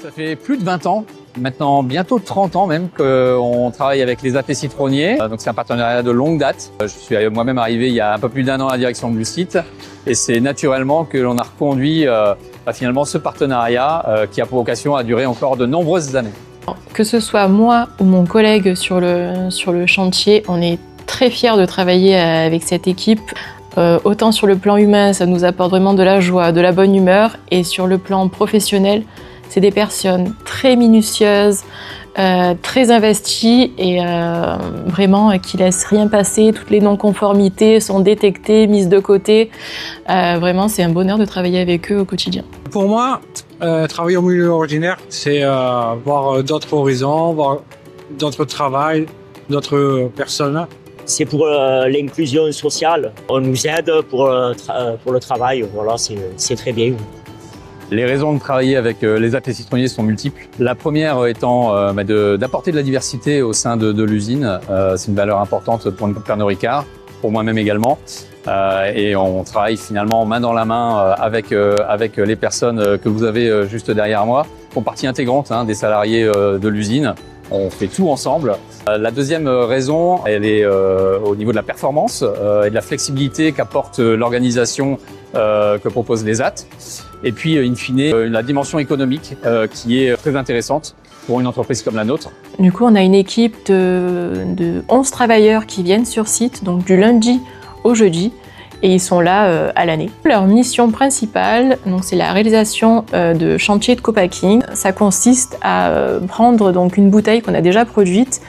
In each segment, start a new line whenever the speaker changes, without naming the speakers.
Ça fait plus de 20 ans, maintenant bientôt 30 ans même, qu'on travaille avec les AP Citronniers. Donc c'est un partenariat de longue date. Je suis moi-même arrivé il y a un peu plus d'1 an à la direction du site. Et c'est naturellement que l'on a reconduit finalement ce partenariat qui a pour vocation à durer encore de nombreuses années.
Que ce soit moi ou mon collègue sur le chantier, on est très fiers de travailler avec cette équipe. Autant sur le plan humain, ça nous apporte vraiment de la joie, de la bonne humeur. Et sur le plan professionnel, c'est des personnes très minutieuses, très investies et vraiment qui laissent rien passer. Toutes les non-conformités sont détectées, mises de côté. Vraiment, c'est un bonheur de travailler avec eux au quotidien.
Pour moi, travailler au milieu ordinaire, c'est voir d'autres horizons, voir d'autres travails, d'autres personnes.
C'est pour l'inclusion sociale. On nous aide pour le travail. Voilà, c'est très bien.
Les raisons de travailler avec les AP Citronniers sont multiples. La première étant d'apporter de la diversité au sein de l'usine. C'est une valeur importante pour Pernod Ricard, pour moi-même également. Et on travaille finalement main dans la main avec les personnes que vous avez juste derrière moi, qui font partie intégrante des salariés de l'usine. On fait tout ensemble. La deuxième raison, elle est au niveau de la performance et de la flexibilité qu'apporte l'organisation que proposent les AT. Et puis, in fine, la dimension économique qui est très intéressante pour une entreprise comme la nôtre.
Du coup, on a une équipe de 11 travailleurs qui viennent sur site, donc du lundi au jeudi, et ils sont là à l'année. Leur mission principale, donc, c'est la réalisation de chantiers de co-packing. Ça consiste à prendre donc une bouteille qu'on a déjà produite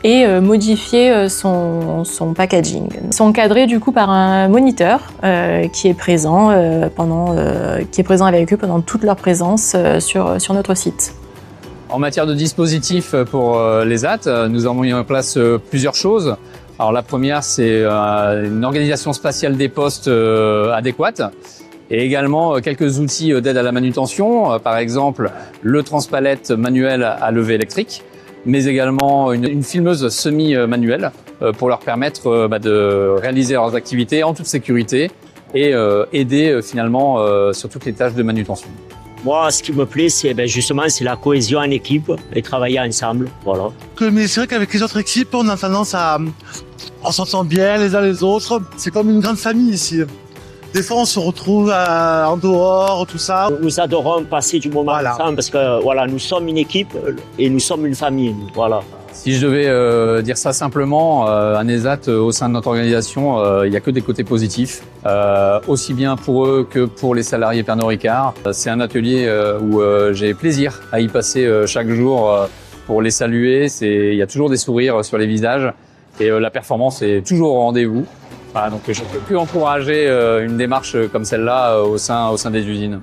et modifier son packaging. Ils sont encadrés du coup par un moniteur qui est présent avec eux pendant toute leur présence sur notre site.
En matière de dispositifs pour les AT, nous avons mis en place plusieurs choses. Alors la première, c'est une organisation spatiale des postes adéquate et également quelques outils d'aide à la manutention, par exemple le transpalette manuel à levée électrique, mais également une filmeuse semi-manuelle pour leur permettre de réaliser leurs activités en toute sécurité et aider finalement sur toutes les tâches de manutention.
Moi, ce qui me plaît, c'est justement la cohésion en équipe et travailler ensemble. Voilà.
Mais c'est vrai qu'avec les autres équipes, on a tendance on s'entend bien les uns les autres. C'est comme une grande famille ici. Des fois, on se retrouve en dehors, tout ça.
Nous adorons passer du moment ensemble parce que voilà, nous sommes une équipe et nous sommes une famille. Voilà.
Si je devais dire ça simplement, un ESAT au sein de notre organisation, il n'y a que des côtés positifs, aussi bien pour eux que pour les salariés Pernod Ricard. C'est un atelier où j'ai plaisir à y passer chaque jour pour les saluer. Il y a toujours des sourires sur les visages et la performance est toujours au rendez-vous. Voilà, donc je ne peux plus encourager une démarche comme celle-là au sein des usines.